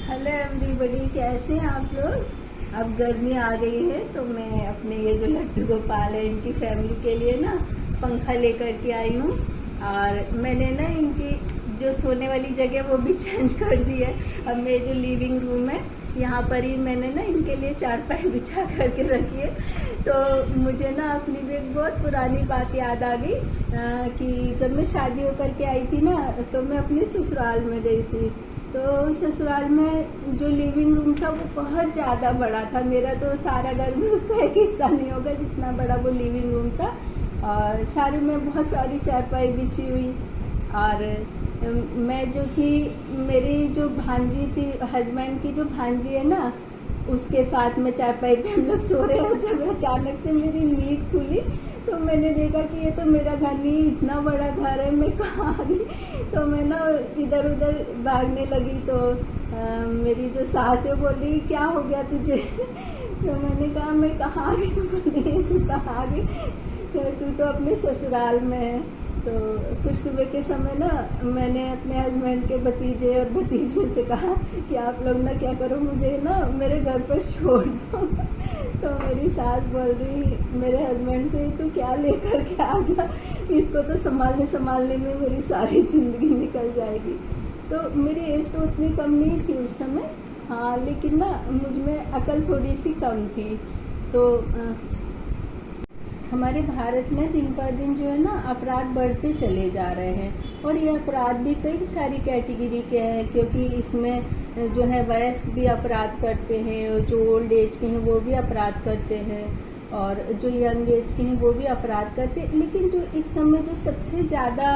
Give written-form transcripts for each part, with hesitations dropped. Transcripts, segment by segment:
Hello everybody, कैसे हैं आप लोग। अब गर्मी आ गई है तो मैं अपने ये जो लड्डू गोपाल है इनकी फैमिली के लिए ना पंखा लेकर के आई हूँ। और मैंने ना इनकी जो सोने वाली जगह वो भी चेंज कर दी है। अब मेरे जो लिविंग रूम है यहाँ पर ही मैंने ना इनके लिए चारपाई बिछा करके रखी है। तो मुझे ना अपनी भी एक बहुत पुरानी बात याद आ गई कि जब मैं शादी होकर के आई थी ना तो मैं अपने ससुराल में गई थी। तो ससुराल में जो लिविंग रूम था वो बहुत ज़्यादा बड़ा था। मेरा तो सारा घर में उसका एक हिस्सा नहीं होगा जितना बड़ा वो लिविंग रूम था। और सारे में बहुत सारी चारपाई बिछी हुई। और मैं जो थी, मेरी जो भांजी थी, हस्बैंड की जो भांजी है ना, उसके साथ में चारपाई पे हम लोग सो रहे हैं। जब अचानक से मेरी नींद खुली तो मैंने देखा कि ये तो मेरा घर नहीं, इतना बड़ा घर है, मैं कहाँ आ गई। तो मैं ना इधर उधर भागने लगी। तो मेरी जो सास है बोल रही क्या हो गया तुझे। तो मैंने कहा मैं कहाँ आ गई। तो बोली तू कहाँ आ गई, तू तो अपने ससुराल में है। तो फिर सुबह के समय ना मैंने अपने हस्बैंड के भतीजे और भतीजे से कहा कि आप लोग ना क्या करो, मुझे ना मेरे घर पर छोड़ दो। तो मेरी सास बोल रही मेरे हस्बैंड से तू क्या लेकर के आ गया, इसको तो संभालने में मेरी सारी ज़िंदगी निकल जाएगी। तो मेरी एज तो उतनी कम नहीं थी उस समय, हाँ, लेकिन ना मुझ में अकल थोड़ी सी कम थी। तो हमारे भारत में दिन पर दिन जो है ना अपराध बढ़ते चले जा रहे हैं। और ये अपराध भी कई सारी कैटेगरी के हैं, क्योंकि इसमें जो है वयस्क भी अपराध करते हैं, जो ओल्ड एज के हैं वो भी अपराध करते हैं, और जो यंग एज के हैं वो भी अपराध करते हैं। लेकिन जो इस समय जो सबसे ज़्यादा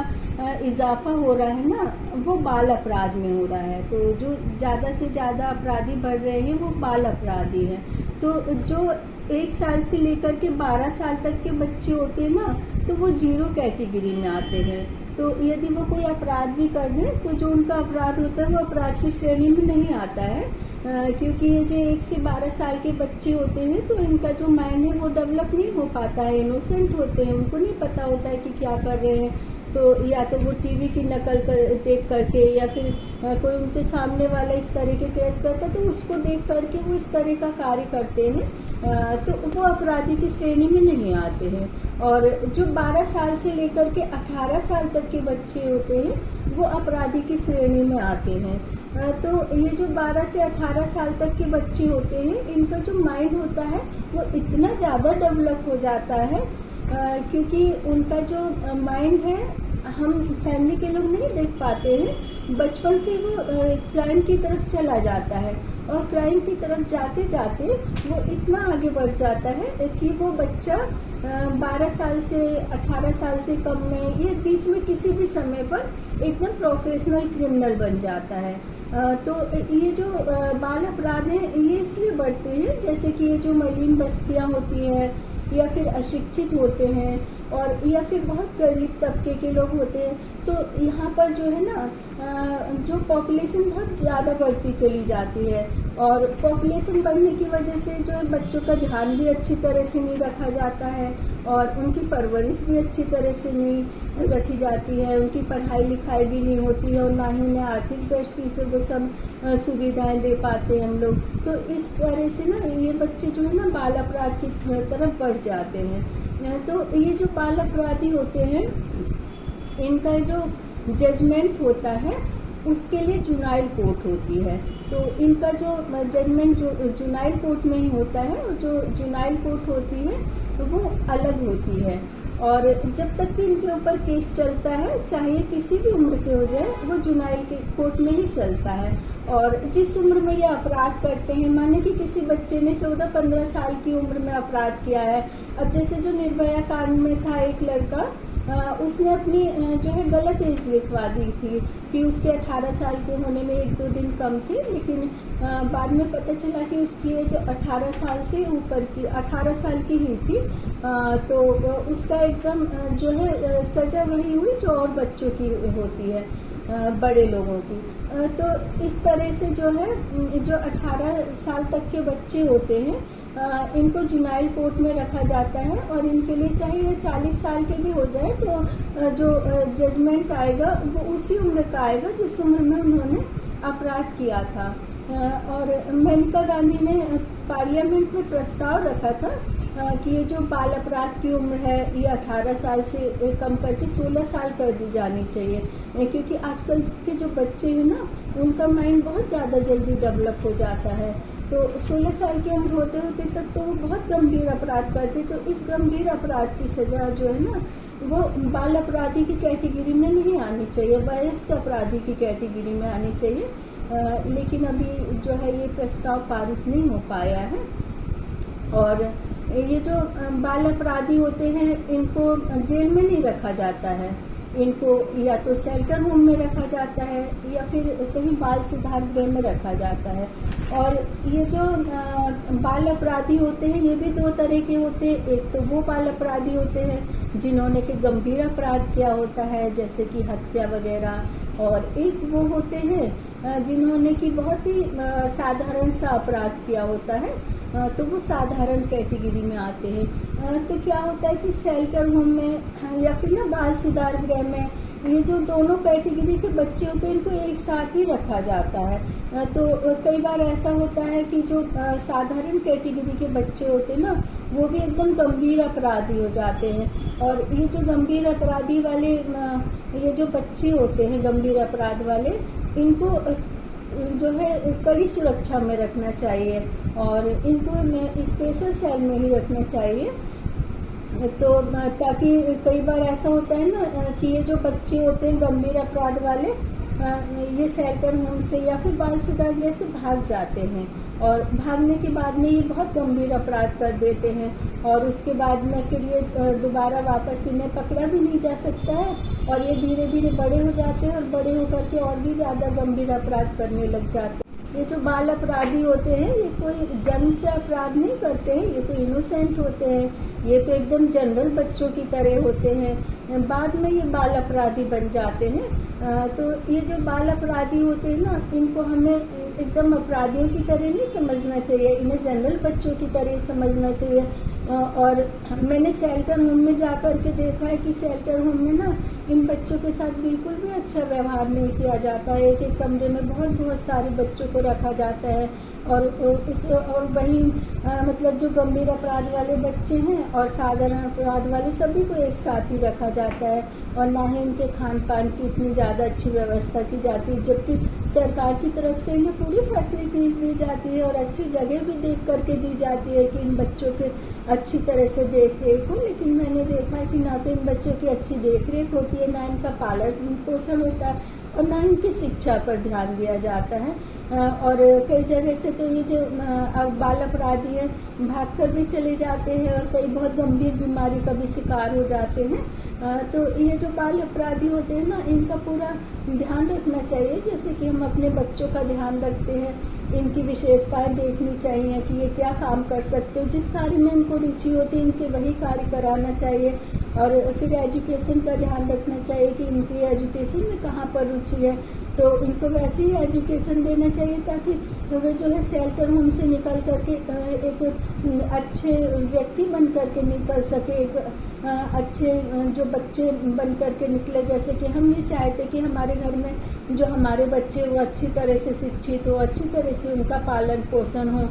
इजाफा हो रहा है ना वो बाल अपराध में हो रहा है। तो जो ज़्यादा से ज़्यादा अपराधी बढ़ रहे हैं वो बाल अपराधी हैं। तो जो 1 साल से लेकर के 12 साल तक के बच्चे होते हैं ना तो वो 0 कैटेगरी में आते हैं। तो यदि वो कोई अपराध भी कर दें तो जो उनका अपराध होता है वो अपराध की श्रेणी में नहीं आता है, क्योंकि ये जो 1 से 12 साल के बच्चे होते हैं तो इनका जो माइंड है वो डेवलप नहीं हो पाता है, इनोसेंट होते हैं, उनको नहीं पता होता है कि क्या कर रहे हैं। तो या तो वो टीवी की नकल देख करके, या फिर कोई उनके सामने वाला इस तरह के कृत्य करता है तो उसको देख करके वो इस तरह का कार्य करते हैं, तो वो अपराधी की श्रेणी में नहीं आते हैं। और जो 12 साल से लेकर के 18 साल तक के बच्चे होते हैं वो अपराधी की श्रेणी में आते हैं। तो ये जो 12 से 18 साल तक के बच्चे होते हैं इनका जो माइंड होता है वो इतना ज़्यादा डेवलप हो जाता है, क्योंकि उनका जो माइंड है हम फैमिली के लोग नहीं देख पाते हैं। बचपन से वो क्राइम की तरफ चला जाता है, और क्राइम की तरफ जाते जाते वो इतना आगे बढ़ जाता है कि वो बच्चा 12 साल से 18 साल से कम में, ये बीच में किसी भी समय पर एकदम प्रोफेशनल क्रिमिनल बन जाता है। तो ये जो बाल अपराध हैं ये इसलिए बढ़ते हैं, जैसे कि ये जो मलिन बस्तियां होती हैं, या फिर अशिक्षित होते हैं, और या फिर बहुत गरीब तबके के लोग होते हैं। तो यहाँ पर जो है ना जो पॉपुलेशन बहुत ज़्यादा बढ़ती चली जाती है, और पॉपुलेशन बढ़ने की वजह से जो बच्चों का ध्यान भी अच्छी तरह से नहीं रखा जाता है, और उनकी परवरिश भी अच्छी तरह से नहीं रखी जाती है, उनकी पढ़ाई लिखाई भी नहीं होती है, और ना ही उन्हें आर्थिक दृष्टि से वो सब सुविधाएं दे पाते हैं हम लोग। तो इस तरह से ना ये बच्चे जो है ना बाल अपराध की तरफ बढ़ जाते हैं। तो ये जो बाल अपराधी होते हैं इनका जो जजमेंट होता है उसके लिए जुनाइल कोर्ट होती है। तो इनका जो जजमेंट जो जुनाइल कोर्ट में ही होता है, जो जुनाइल कोर्ट होती है वो अलग होती है, और जब तक कि इनके ऊपर केस चलता है, चाहे किसी भी उम्र के हो जाए, वो जुनाइल के कोर्ट में ही चलता है। और जिस उम्र में ये अपराध करते हैं, माने कि किसी बच्चे ने 14-15 साल की उम्र में अपराध किया है। अब जैसे जो निर्भया कांड में था, एक लड़का उसने अपनी जो है गलत एज लिखवा दी थी कि उसके 18 साल के होने में 1-2 दिन कम थे, लेकिन बाद में पता चला कि उसकी एज 18 साल से ऊपर की 18 साल की ही थी। तो उसका एकदम जो है सजा वही हुई जो और बच्चों की होती है, बड़े लोगों की। तो इस तरह से जो है जो 18 साल तक के बच्चे होते हैं इनको जुनाइल कोर्ट में रखा जाता है, और इनके लिए चाहे ये 40 साल के भी हो जाए तो जो जजमेंट आएगा वो उसी उम्र का आएगा जिस उम्र में उन्होंने अपराध किया था। और मेनका गांधी ने पार्लियामेंट में प्रस्ताव रखा था कि ये जो बाल अपराध की उम्र है ये 18 साल से कम करके 16 साल कर दी जानी चाहिए, क्योंकि आजकल के जो बच्चे हैं ना उनका माइंड बहुत ज़्यादा जल्दी डेवलप हो जाता है। तो 16 साल की उम्र होते होते तक तो वो बहुत गंभीर अपराध करते, तो इस गंभीर अपराध की सजा जो है ना वो बाल अपराधी की कैटेगरी में नहीं आनी चाहिए, वयस्क अपराधी की कैटेगरी में आनी चाहिए। लेकिन अभी जो है ये प्रस्ताव पारित नहीं हो पाया है। और ये जो बाल अपराधी होते हैं इनको जेल में नहीं रखा जाता है, इनको या तो शेल्टर होम में रखा जाता है या फिर कहीं बाल सुधार गृह में रखा जाता है। और ये जो बाल अपराधी होते हैं ये भी दो तरह के होते हैं। एक तो वो बाल अपराधी होते हैं जिन्होंने कि गंभीर अपराध किया होता है जैसे कि हत्या वगैरह, और एक वो होते हैं जिन्होंने कि बहुत ही साधारण सा अपराध किया होता है, तो वो साधारण कैटेगरी में आते हैं। तो क्या होता है कि शेल्टर होम में या फिर ना बाल सुधार गृह में ये जो दोनों कैटेगरी के बच्चे होते हैं इनको एक साथ ही रखा जाता है। तो कई बार ऐसा होता है कि जो साधारण कैटेगरी के बच्चे होते हैं ना वो भी एकदम गंभीर अपराधी हो जाते हैं, और ये जो गंभीर अपराधी वाले ये जो बच्चे होते हैं गंभीर अपराध वाले, इनको जो है कड़ी सुरक्षा में रखना चाहिए और इनको स्पेशल सेल में ही रखना चाहिए। तो ताकि कई बार ऐसा होता है ना कि ये जो बच्चे होते हैं गंभीर अपराध वाले ये शेल्टर होम से या फिर बाल सुधार गृह से भाग जाते हैं, और भागने के बाद में ये बहुत गंभीर अपराध कर देते हैं, और उसके बाद में फिर ये दोबारा वापस इन्हें पकड़ा भी नहीं जा सकता है, और ये धीरे धीरे बड़े हो जाते हैं और बड़े होकर के और भी ज़्यादा गंभीर अपराध करने लग जाते हैं। ये जो बाल अपराधी होते हैं ये कोई जन्म से अपराध नहीं करते हैं, ये तो इनोसेंट होते हैं, ये तो एकदम जनरल बच्चों की तरह होते हैं, बाद में ये बाल अपराधी बन जाते हैं। तो ये जो बाल अपराधी होते हैं ना इनको हमें एकदम अपराधियों की तरह नहीं समझना चाहिए, इन्हें जनरल बच्चों की तरह समझना चाहिए। और मैंने शेल्टर होम में जा कर के देखा है कि शेल्टर होम में ना इन बच्चों के साथ बिल्कुल भी अच्छा व्यवहार नहीं किया जाता है। एक एक कमरे में बहुत सारे बच्चों को रखा जाता है, और वहीं मतलब जो गंभीर अपराध वाले बच्चे हैं और साधारण अपराध वाले सभी को एक साथ ही रखा जाता है, और ना ही इनके खान पान की इतनी ज़्यादा अच्छी व्यवस्था की जाती है, जबकि सरकार की तरफ से इन्हें पूरी फैसिलिटीज़ दी जाती है और अच्छी जगह भी देख करके दी जाती है कि इन बच्चों के अच्छी तरह से देख रेख हो। लेकिन मैंने देखा है कि ना तो इन बच्चों की अच्छी देख रेख होती है, ना इनका पालन पोषण होता है, और ना इनकी शिक्षा पर ध्यान दिया जाता है। और कई जगह से तो ये जो बाल अपराधी है भाग कर भी चले जाते हैं और कई बहुत गंभीर बीमारी का भी शिकार हो जाते हैं। तो ये जो बाल अपराधी होते हैं ना इनका पूरा ध्यान रखना चाहिए, जैसे कि हम अपने बच्चों का ध्यान रखते हैं। इनकी विशेषताएं देखनी चाहिए कि ये क्या काम कर सकते हैं, जिस कार्य में इनको रुचि होती है इनसे वही कार्य कराना चाहिए। और फिर एजुकेशन का ध्यान रखना चाहिए कि इनकी एजुकेशन में कहाँ पर रुचि है, तो इनको वैसे ही एजुकेशन देना चाहिए ताकि वे जो है शेल्टर होम से निकल करके एक अच्छे व्यक्ति बन करके निकल सके, एक अच्छे जो बच्चे बन करके निकले। जैसे कि हम ये चाहते कि हमारे घर में जो हमारे बच्चे वो अच्छी तरह से शिक्षित हो, अच्छी तरह से उनका पालन पोषण हो,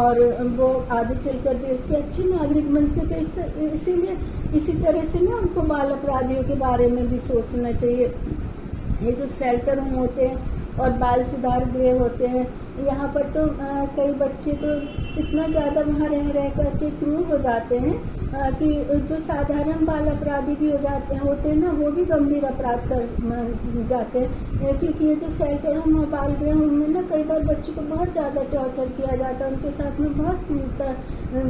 और वो आगे चलकर देश के अच्छे नागरिक बन सके। इसीलिए इसी तरह से ना उनको बाल अपराधियों के बारे में भी सोचना चाहिए। ये जो शेल्टर होम होते हैं और बाल सुधार गृह होते हैं, यहाँ पर तो कई बच्चे तो इतना ज़्यादा वहाँ रह करके क्रूर हो जाते हैं कि जो साधारण बाल अपराधी भी होते हैं ना वो भी गंभीर अपराध कर जाते हैं, क्योंकि ये जो शेल्टर होम और बाल गृह में ना कई बार बच्चों को बहुत ज़्यादा टॉर्चर किया जाता है, उनके साथ में बहुत क्रूरता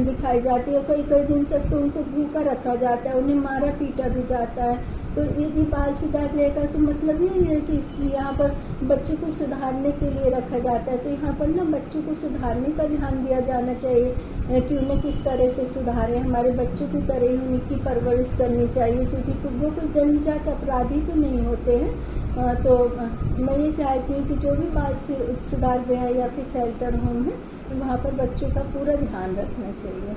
दिखाई जाती है, कई दिन तक तो उनको भूखा रखा जाता है, उन्हें मारा पीटा भी जाता है। तो ये बाल सुधार गृह का तो मतलब यही है कि यहाँ पर बच्चों को सुधारने के लिए रखा जाता है। तो यहाँ पर ना बच्चों को सुधारने का ध्यान दिया जाना चाहिए कि उन्हें किस तरह से सुधारें, हमारे बच्चों की तरह ही उनकी परवरिश करनी चाहिए, क्योंकि वो कोई जन्मजात अपराधी तो नहीं होते हैं। तो मैं ये चाहती हूँ कि जो भी बाल सुधार गृह या फिर शेल्टर होम है वहाँ पर बच्चों का पूरा ध्यान रखना चाहिए।